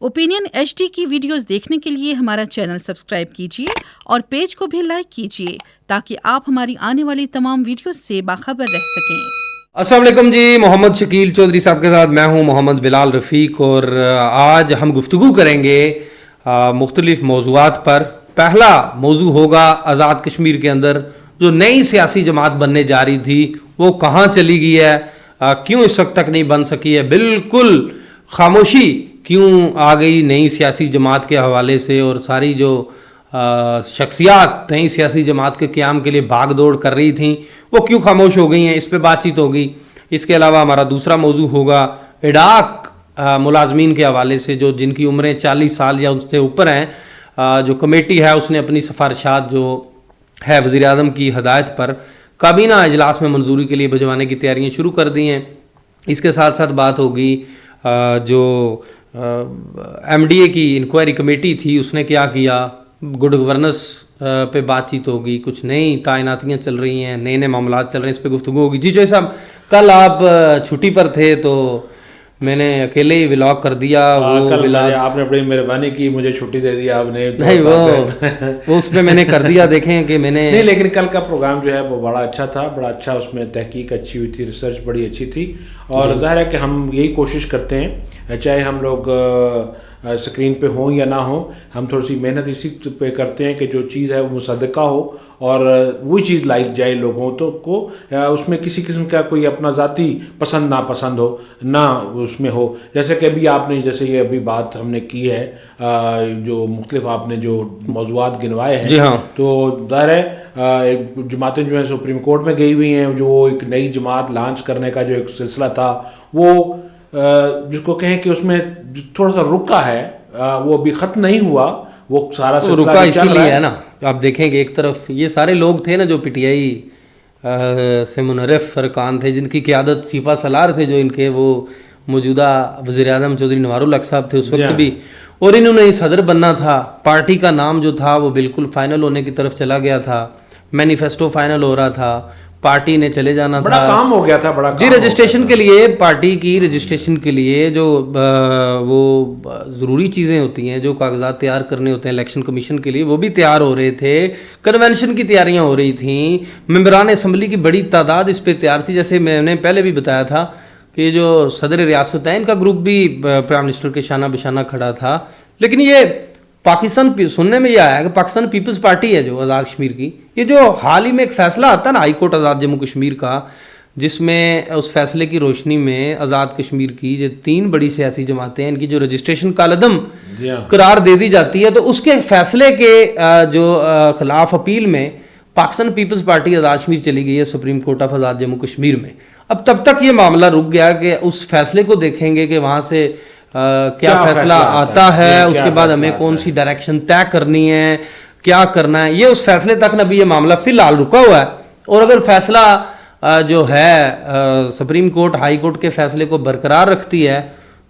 Opinion HD की videos देखने के लिए हमारा चैनल सब्सक्राइब कीजिए और पेज को भी लाइक कीजिए ताकि आप हमारी आने वाली तमाम वीडियोस से बाखबर रह सकें। अस्सलाम वालेकुम जी, मोहम्मद शकील चौधरी साहब के साथ मैं हूं मोहम्मद बिलाल रफ़ीक और आज हम गुफ्तगू करेंगे मुख्तलिफ मौज़ूआत पर। पहला मौजू होगा आज़ाद कश्मीर के अंदर जो नई सियासी जमात बनने जा रही थी वो कहाँ चली गई है, क्यों इस वक्त तक नहीं बन सकी है, बिल्कुल खामोशी क्यों आ गई नई सियासी जमात के हवाले से, और सारी जो शख्सियात नई सियासी जमात के क़याम के लिए भाग दौड़ कर रही थी वो क्यों खामोश हो गई हैं, इस पे बातचीत होगी। इसके अलावा हमारा दूसरा मौजू होगा इडाक मुलाजमीन के हवाले से जो जिनकी उम्रें 40 साल या उससे ऊपर हैं। जो कमेटी है उसने अपनी सिफारिशात जो है वज़ीर आज़म की हदायत पर काबीना इजलास में मंजूरी के लिए भिजवाने की तैयारियां शुरू कर दी हैं। इसके साथ साथ बात होगी जो MDA की इंक्वायरी कमेटी थी उसने क्या किया, गुड गवर्नेंस पे बातचीत होगी, कुछ नई तैनातियाँ चल रही हैं, नए नए मामला चल रहे हैं, इस पर गुफ्तगू होगी। जी जो साहब, कल आप छुट्टी पर थे तो मैंने अकेले ही व्लॉग कर दिया। कल आपने बड़ी मेहरबानी की, मुझे छुट्टी दे दी आपने। नहीं वो उसमें मैंने कर दिया, देखें कि मैंने नहीं, लेकिन कल का प्रोग्राम जो है वो बड़ा अच्छा था, बड़ा अच्छा, उसमें तहकीक अच्छी हुई थी, रिसर्च बड़ी अच्छी थी। और ज़ाहिर है कि हम यही कोशिश करते हैं, चाहे हम लोग स्क्रीन पे हों या ना हो, हम थोड़ी सी मेहनत इसी पे करते हैं कि जो चीज़ है वो मुसद्दक़ा हो और वही चीज़ लाई जाए लोगों तो को, उसमें किसी किस्म का कोई अपना ज़ाती पसंद नापसंद हो ना उसमें हो। जैसे कि अभी आपने जैसे ये अभी बात हमने की है, जो मुख्तलिफ आपने जो मौज़ूआत गिनवाए हैं, हाँ। तो ज़ाहिर है जमातें जो हैं सुप्रीम कोर्ट में गई हुई हैं, जो एक नई जमात लॉन्च करने का जो एक सिलसिला था वो जिसको कहें कि उसमें थोड़ा सा रुका है, वो अभी ख़त्म नहीं हुआ, वो सारा तो रुका इसीलिए है ना। आप देखेंगे एक तरफ ये सारे लोग थे ना जो PTI से मुनर्रफ अरकान थे, जिनकी क़यादत सीपा सलार थे, जो इनके वो मौजूदा वज़ीर आज़म चौधरी नवारुल हक साहब थे उस वक्त भी, और इन्होंने सदर बनना था। पार्टी का नाम जो था वो बिल्कुल फाइनल होने की तरफ चला गया था, मैनिफेस्टो फाइनल हो रहा था, पार्टी ने चले जाना था, बड़ा काम हो गया था, बड़ा जी। रजिस्ट्रेशन के लिए, पार्टी की रजिस्ट्रेशन के लिए जो वो ज़रूरी चीज़ें होती हैं, जो कागजात तैयार करने होते हैं इलेक्शन कमीशन के लिए, वो भी तैयार हो रहे थे। कन्वेंशन की तैयारियां हो रही थी, मेंबरान असम्बली की बड़ी तादाद इस पर तैयार थी। जैसे मैंने पहले भी बताया था कि जो सदर रियासत है इनका ग्रुप भी प्राइम मिनिस्टर के शाना बिशाना खड़ा था। लेकिन ये पाकिस्तान सुनने में यह आया कि पाकिस्तान पीपल्स पार्टी है जो आज़ाद कश्मीर की, ये जो हाल ही में एक फ़ैसला आता है ना हाई कोर्ट आज़ाद जम्मू कश्मीर का, जिसमें उस फैसले की रोशनी में आज़ाद कश्मीर की जो 3 बड़ी सियासी जमातें हैं इनकी जो रजिस्ट्रेशन कालदम करार दे दी जाती है, तो उसके फैसले के जो खिलाफ अपील में पाकिस्तान पीपल्स पार्टी आज़ाद कश्मीर चली गई है सुप्रीम कोर्ट ऑफ आज़ाद जम्मू कश्मीर में। अब तब तक ये मामला रुक गया कि उस फैसले को देखेंगे कि वहाँ से क्या फैसला आता है, उसके बाद हमें कौन सी डायरेक्शन तय करनी है, क्या करना है, ये उस फैसले तक ना भी ये मामला फिलहाल रुका हुआ है। और अगर फैसला जो है सुप्रीम कोर्ट हाई कोर्ट के फैसले को बरकरार रखती है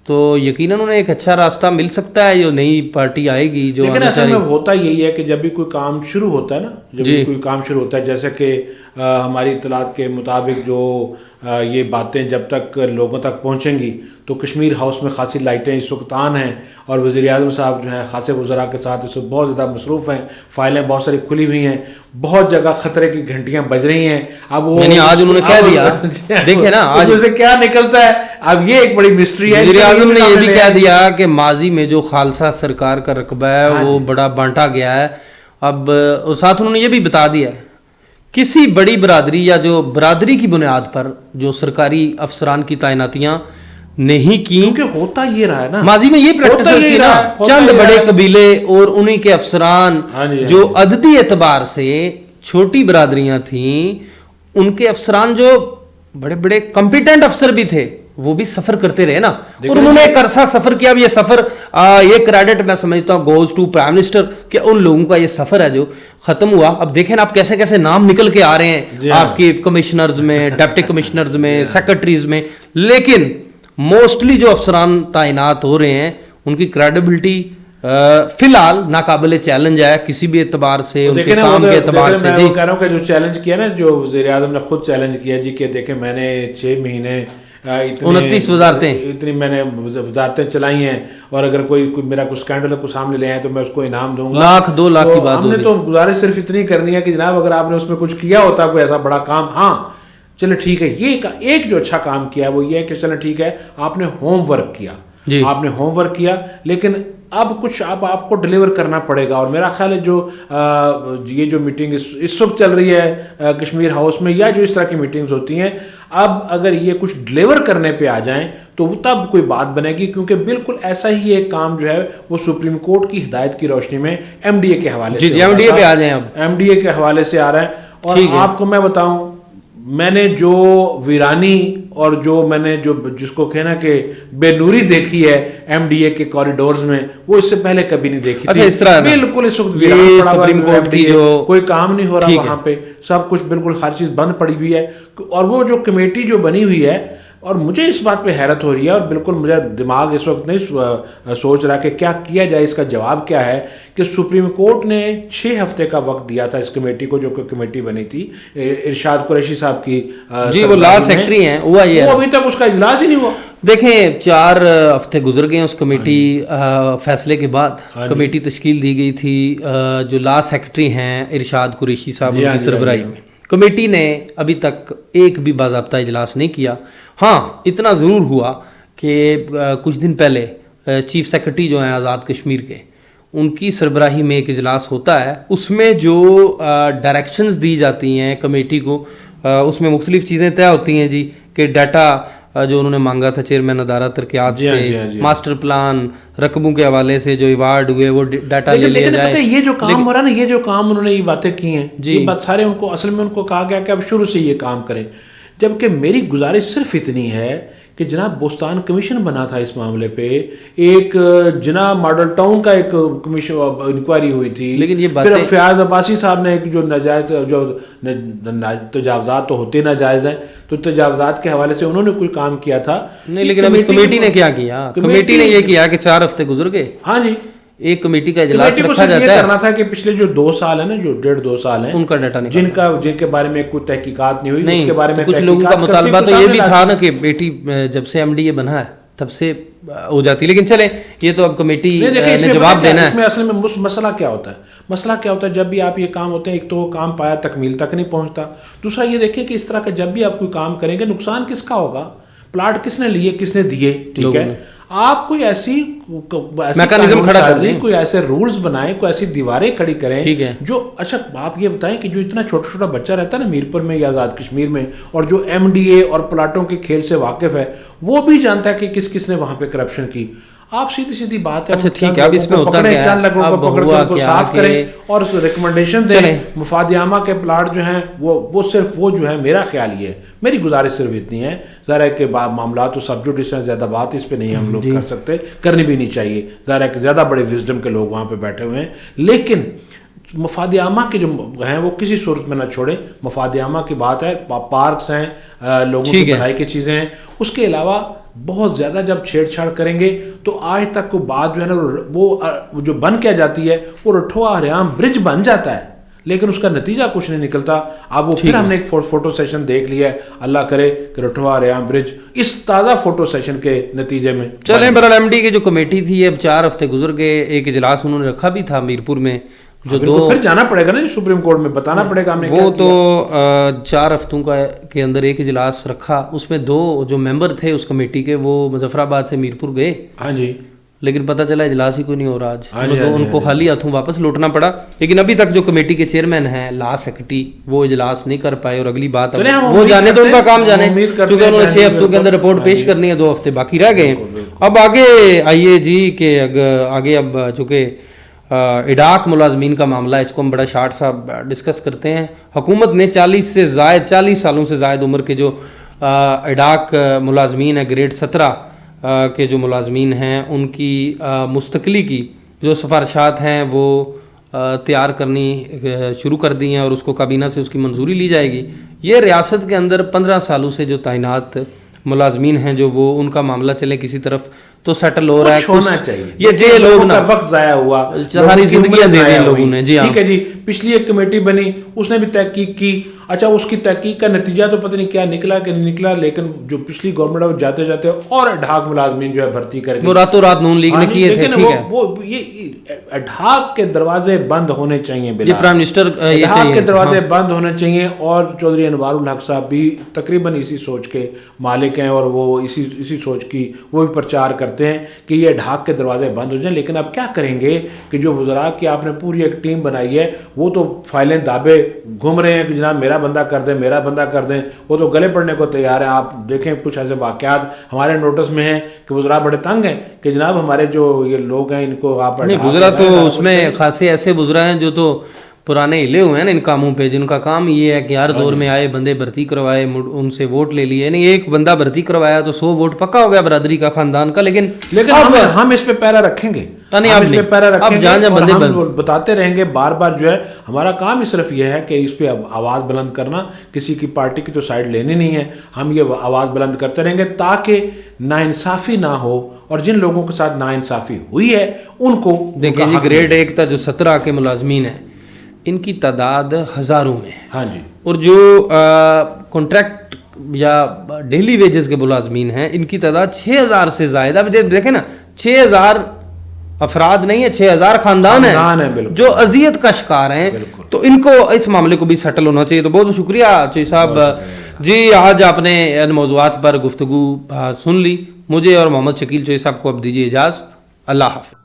तो यकीनन उन्हें एक अच्छा रास्ता मिल सकता है, जो नई पार्टी आएगी। जो लेकिन असल में होता यही है कि जब भी कोई काम शुरू होता है ना, जब भी कोई काम शुरू होता है, जैसे कि हमारी इत्तलात के मुताबिक जो ये बातें जब तक लोगों तक पहुंचेंगी तो कश्मीर हाउस में खासी लाइटें इस वक्त ऑन हैं और वज़ीर आज़म साहब जो हैं खासे वज़रा के साथ इस वक्त बहुत ज़्यादा मसरूफ़ हैं, फाइलें बहुत सारी खुली हुई हैं, बहुत जगह खतरे की घंटियां बज रही हैं। अब वो आज उन्होंने कह दिया, देखे ना आज से क्या निकलता है, अब ये एक बड़ी मिस्ट्री है। वज़ीर आज़म ने ये भी कह दिया कि माजी में जो खालसा सरकार का रकबा है वो बड़ा बांटा गया है। अब साथ उन्होंने ये भी बता दिया है किसी बड़ी बरादरी या जो बरादरी की बुनियाद पर जो सरकारी अफसरान की तैनातियां नहीं की, क्योंकि होता ये रहा है ना, माजी में ये प्रैक्टिस थी ना, चंद बड़े कबीले और उन्हीं के अफसरान जो अददी एतबार से छोटी बरादरियां थीं, उनके अफसरान जो बड़े बड़े कॉम्पिटेंट अफसर भी थे वो भी सफर करते रहे ना, और उन्होंने एक अरसा सफर किया। अब ये सफर ये क्रेडिट मैं समझता हूँ गोज टू प्राइम मिनिस्टर कि उन लोगों का ये सफर है जो खत्म हुआ। अब देखें ना आप कैसे कैसे नाम निकल के आ रहे हैं आपके कमिश्नर्स में, डिप्टी कमिश्नर्स में, सेक्रेटरीज में, लेकिन मोस्टली जो अफसरान तैनात हो रहे हैं उनकी क्रेडिबिलिटी फिलहाल नाकाबिले चैलेंज है किसी भी एतबार से, उनके काम के एतबार से। मैं कह रहा हूँ कि जो चैलेंज किया ना, जो वज़ीर आज़म ने खुद चैलेंज किया जी कि देखें मैंने 6 महीने 29 वजारतें, इतनी मैंने वजारतें चलाई हैं, और अगर कोई मेरा कुछ स्कैंडल को सामने ले आए तो मैं उसको इनाम दूंगा, लाख 2 लाख तो की बात हमने होगी। तो गुजारिश सिर्फ इतनी करनी है कि जनाब अगर आपने उसमें कुछ किया होता कोई ऐसा बड़ा काम, हाँ चलो ठीक है, ये एक जो अच्छा काम किया है वो ये है कि चलो ठीक है आपने होमवर्क किया, आपने होमवर्क किया, लेकिन अब कुछ अब आपको डिलीवर करना पड़ेगा। और मेरा ख्याल है जो ये जो मीटिंग इस वक्त चल रही है कश्मीर हाउस में, या जो इस तरह की मीटिंग्स होती हैं, अब अगर ये कुछ डिलीवर करने पे आ जाएं तो तब कोई बात बनेगी, क्योंकि बिल्कुल ऐसा ही एक काम जो है वो सुप्रीम कोर्ट की हिदायत की रोशनी में एमडीए के हवाले से एमडीए पे आ जाएं, अब एमडीए के हवाले से आ रहा है। और आपको मैं बताऊं, मैंने जो वीरानी और जो मैंने जो जिसको कहना कि बेनूरी देखी है एमडीए के कॉरिडोर्स में, वो इससे पहले कभी नहीं देखी थी। इस तरह बिल्कुल इस वक्त वीरान पड़ा हुआ सुप्रीम कोर्ट की जो कोई काम नहीं हो रहा वहां पे, सब कुछ बिल्कुल हर चीज बंद पड़ी हुई है। और वो जो कमेटी जो बनी हुई है, और मुझे इस बात पे हैरत हो रही है, और बिल्कुल मुझे दिमाग इस वक्त नहीं सोच रहा कि क्या किया जाए, इसका जवाब क्या है, कि सुप्रीम कोर्ट ने 6 हफ्ते का वक्त दिया था इस कमेटी को, जो कमेटी बनी थी इरशाद कुरैशी साहब की, जी वो लॉ सेक्रेटरी हैं, हुआ ये वो अभी तक उसका इजलास ही नहीं हुआ। देखें 4 हफ्ते गुजर गए उस कमेटी फैसले के बाद। कमेटी तश्कील दी गई थी जो लॉ सेक्रेटरी हैं इरशाद कुरैशी साहब की सरबराही में। कमेटी ने अभी तक एक भी बाज़ाब्ता इजलास नहीं किया। हाँ इतना ज़रूर हुआ कि कुछ दिन पहले चीफ सेक्रेटरी जो हैं आज़ाद कश्मीर के, उनकी सरबराही में एक इजलास होता है, उसमें जो डायरेक्शंस दी जाती हैं कमेटी को, उसमें मुख्तलिफ चीज़ें तय होती हैं जी, कि डाटा जो उन्होंने मांगा था चेयरमैन अदारा तरक्यात से, मास्टर प्लान, रकबों के हवाले से जो अवार्ड हुए वो डाटा ले लिया जाए। ये जो काम हो रहा है ना, ये जो काम उन्होंने ये बातें की हैं, ये बात सारे उनको असल में उनको कहा गया कि अब शुरू से ये काम करें, जबकि मेरी गुजारिश सिर्फ इतनी है कि जनाब बोस्तान कमीशन बना था इस मामले पे, एक जनाब मॉडल टाउन का एक कमीशन इंक्वायरी हुई थी, लेकिन ये फिर फयाज अब्बासी साहब ने एक जो नजायज जो तजावजात तो होते नाजायज हैं, तो तजावजात के हवाले से उन्होंने कोई काम किया था। नहीं, लेकिन अब इस कमेटी ने क्या किया, कमेटी ने ये किया कि 4 हफ्ते गुजर गए, हाँ जी, एक कमेटी का इजलास रखा जाता है। करना था कि पिछले जो 2 साल है ना, जो 1.5-2 साल है, उनका डाटा नहीं, जिनके बारे में कोई तहकीकात नहीं हुई, नहीं, उसके बारे में कुछ लोगों का मुतालबा तो ये भी था ना कि बेटी जब से एमडीए बना है तब से हो जाती, लेकिन चले ये तो अब कमेटी ने जवाब देना है। इसमें असल में मसला क्या होता है, मसला क्या होता है, जब भी आप ये काम होते हैं, एक तो वो काम पाया तकमील तक नहीं पहुंचता, दूसरा ये देखिए कि इस तरह का जब भी आप कोई काम करेंगे नुकसान किसका होगा, प्लाट किसने लिए, किसने दिए, ठीक है, आप कोई ऐसी मैकेनिज्म खड़ा कर दें, कोई ऐसे रूल्स बनाएं, कोई ऐसी दीवारें खड़ी करें, ठीक है। जो अच्छा आप ये बताएं कि जो इतना छोटा छोटा बच्चा रहता है ना मीरपुर में या आज़ाद कश्मीर में, और जो एमडीए और प्लाटों के खेल से वाकिफ है, वो भी जानता है कि किस किसने वहां पे करप्शन की। आप सीधी सीधी बात है, अच्छा ठीक है, अब इसमें होता क्या है, चंद लोगों को पकड़ के उनको साफ करें और रिकमेंडेशन दें। मुफादियामा के प्लाट जो हैं वो सिर्फ वो जो है, मेरा ख्याल ये है, मेरी गुजारिश सिर्फ इतनी है, ज़रा के मामला तो सब जुडिस हैं, ज़्यादा बात इस पे नहीं हम लोग कर सकते, करनी भी नहीं चाहिए, ज़रा के ज़्यादा बड़े विजडम के लोग वहाँ पे बैठे हुए हैं, लेकिन मफादियामा के जो हैं वो किसी सूरत में ना छोड़े। मफादियामा की बात है, पार्क्स हैं, लोगों की भलाई की चीज़ें हैं, उसके अलावा बहुत ज़्यादा जब छेड़छाड़ करेंगे तो आज तक को बात जो है ना वो जो बन क्या जाती है, वो रठवा हरियाम ब्रिज बन जाता है, लेकिन उसका नतीजा कुछ नहीं निकलता। अब वो फिर हमने एक फोटो सेशन देख लिया है, अल्लाह करे कि रठवा हरियाम ब्रिज इस ताज़ा फोटो सेशन के नतीजे में चलें। बहरहाल एमडी की जो कमेटी थी, अब 4 हफ्ते गुजर गए, एक इजलास उन्होंने रखा भी था मीरपुर में, जो तो फिर जाना पड़ेगा ना सुप्रीम कोर्ट में, बताना पड़ेगा हमने वो तो 4 हफ्तों के अंदर एक इजलास रखा, उसमें 2 जो मेंबर थे उस कमेटी के वो मुजफ्फराबाद से मीरपुर गए, हाँ जी, लेकिन पता चला इजलास ही कोई नहीं हो रहा आज, उनको खाली हाथों वापस लौटना पड़ा। लेकिन अभी तक जो कमेटी के चेयरमैन हैं लॉ सेक्रेटरी, वो इजलास नहीं कर पाए, और अगली बात वो जाने तो उनका काम जाने, क्योंकि उन्होंने 6 हफ्तों के अंदर रिपोर्ट पेश करनी है, 2 हफ्ते बाकी रह गए। अब आगे आइए जी के आगे अब चूँकि इडाक मुलाजमीन का मामला, इसको हम बड़ा शार्ट सा डिस्कस करते हैं। हुकूमत ने 40 सालों से ज़ायद उम्र के जो इडाक मुलाजमीन है, ग्रेड 17 के जो मुलाजमीन हैं, उनकी मुस्तकली की जो सिफारिशात हैं वो तैयार करनी शुरू कर दी हैं, और उसको काबीना से उसकी मंजूरी ली जाएगी। ये रियासत के अंदर 15 सालों से जो तैनात मुलाजमीन हैं, जो वो उनका मामला चले किसी तरफ तो सेटल हो रहा है, होना चाहिए। ये जे लोग ना वक्त जाया हुआ, सारी जिंदगी दे दी लोगों ने, जी ठीक है जी। पिछली एक कमेटी बनी, उसने भी तहकीक की, अच्छा उसकी तहकीक का नतीजा तो पता नहीं क्या निकला कि नहीं निकला, लेकिन जो पिछली गवर्नमेंट है वो जाते जाते और एडहाक मुलाजमीन जो है भर्ती कर वो रातों रात नून लीग ने किए थे, ठीक है। वो ये एडहाक के दरवाजे बंद होने चाहिए, जी प्राइम मिनिस्टर ये एडहाक चाहिए, के दरवाजे बंद होने चाहिए। और चौधरी अनवारुल हक साहब भी तकरीबन इसी सोच के मालिक हैं और वो इसी सोच की वो भी प्रचार करते हैं कि ये एडहाक के दरवाजे बंद हो जाएं। लेकिन अब क्या करेंगे कि जो वज़रा की आपने पूरी एक टीम बनाई है वो तो फाइलें दाबे घूम रहे हैं कि जनाब मेरा बंदा कर दें, मेरा बंदा कर दें, वो तो गले पड़ने को तैयार हैं। आप देखें कुछ ऐसे वाक़यात हमारे नोटिस में हैं कि वज़रा बड़े तंग हैं कि जनाब हमारे जो ये लोग हैं इनको आप वज़रा तो उसमें खासे ऐसे वज़रा हैं जो तो पुराने हिले हुए हैं ना इन कामों पे, जिनका काम ये है कि हर दौर में आए बंदे भर्ती करवाए, उनसे वोट ले लिए। नहीं, एक बंदा भर्ती करवाया तो 100 वोट पक्का हो गया बरादरी का, खानदान का। लेकिन अब हम इस पे पैरा रखेंगे, हम इस पे पैरा रखेंगे और हम बताते रहेंगे बार बार। जो है हमारा काम ही सिर्फ ये है कि इस पे आवाज़ बुलंद करना, किसी की पार्टी की तो साइड लेनी नहीं है। हम ये आवाज़ बुलंद करते रहेंगे ताकि नाइंसाफ़ी ना हो, और जिन लोगों के साथ नाइंसाफ़ी हुई है उनको देखिए जी, ग्रेड 1 तक जो 17 के मुलाजमीन हैं इनकी तादाद हज़ारों में है। हाँ जी। और जो कॉन्ट्रैक्ट या डेली वेजेस के मुलाजमीन हैं इनकी तादाद 6000 से ज़्यादा। अब देखें ना, 6000 अफराद नहीं है, 6000 खानदान है जो अजियत का शिकार हैं। तो इनको इस मामले को भी सेटल होना चाहिए। तो बहुत बहुत शुक्रिया चोई साहब जी, आज आपने इन मौज़ूआत पर गुफ्तगू सुन ली। मुझे और मोहम्मद शकील चोई साहब को अब दीजिए इजाज़त। अल्लाह हाफ़िज़।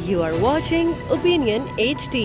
You are watching Opinion HD.